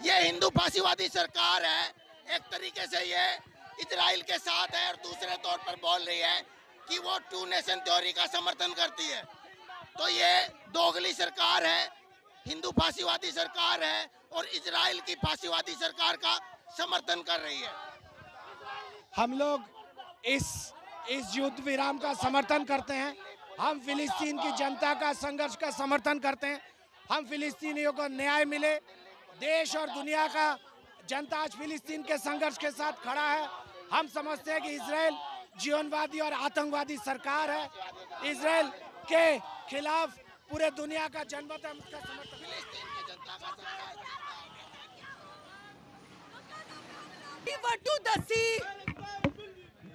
ये हिंदू फांसीवादी सरकार है, एक तरीके से ये इजराइल के साथ है और दूसरे तौर पर बोल रही है कि वो टू नेशन थ्योरी का समर्थन करती है। तो ये दोगली सरकार है, हिंदू फांसीवादी सरकार है और इजराइल की फांसीवादी सरकार का समर्थन कर रही है। हम लोग इस युद्ध विराम का समर्थन करते हैं। हम फिलिस्तीन की जनता का संघर्ष का समर्थन करते हैं। हम फिलिस्तीनियों को न्याय मिले। देश और दुनिया का जनता आज फिलिस्तीन के संघर्ष के साथ खड़ा है। हम समझते हैं कि इजराइल जीवनवादी और आतंकवादी सरकार है। इजराइल के खिलाफ पूरे दुनिया का जनमत है, उसका समर्थन।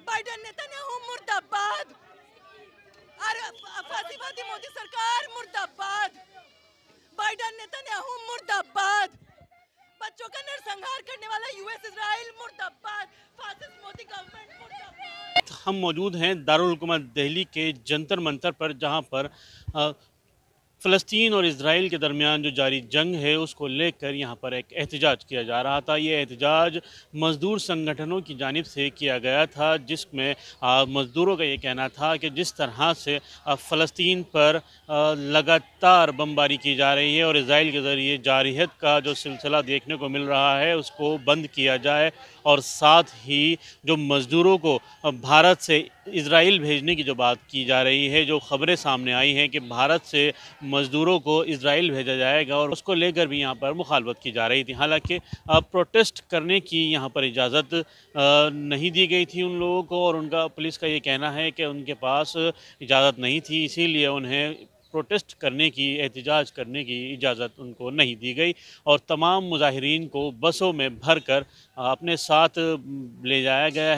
बाइडेन नेतन्याहू मुर्दाबाद, फांसीवादी मोदी सरकार मुर्दाबाद, बाइडेन नेतन्याहू मुर्दाबाद, बच्चों का नरसंहार करने वाला यूएस इजराइल मुर्दाबाद, फासिस्ट मोदी गवर्नमेंट मुर्दाबाद। हम मौजूद हैं दारुल हुकूमत दिल्ली के जंतर मंतर पर, जहां पर फ़लस्तीन और इजराइल के दरमियान जो जारी जंग है उसको लेकर यहाँ पर एक एहतजाज किया जा रहा था। ये एहतजाज मज़दूर संगठनों की जानिब से किया गया था, जिसमें मज़दूरों का ये कहना था कि जिस तरह से फ़लस्तीन पर लगातार बमबारी की जा रही है और इजराइल के ज़रिए जारहियत का जो सिलसिला देखने को मिल रहा है उसको बंद किया जाए, और साथ ही जो मज़दूरों को भारत से इजराइल भेजने की जो बात की जा रही है, जो ख़बरें सामने आई हैं कि भारत से मज़दूरों को इजराइल भेजा जाएगा, और उसको लेकर भी यहाँ पर मुखालफत की जा रही थी। हालांकि प्रोटेस्ट करने की यहाँ पर इजाज़त नहीं दी गई थी उन लोगों को, और उनका पुलिस का ये कहना है कि उनके पास इजाज़त नहीं थी, इसीलिए उन्हें प्रोटेस्ट करने की, एहतजाज करने की इजाज़त उनको नहीं दी गई, और तमाम मुजाहिरीन को बसों में भर कर अपने साथ ले जाया गया।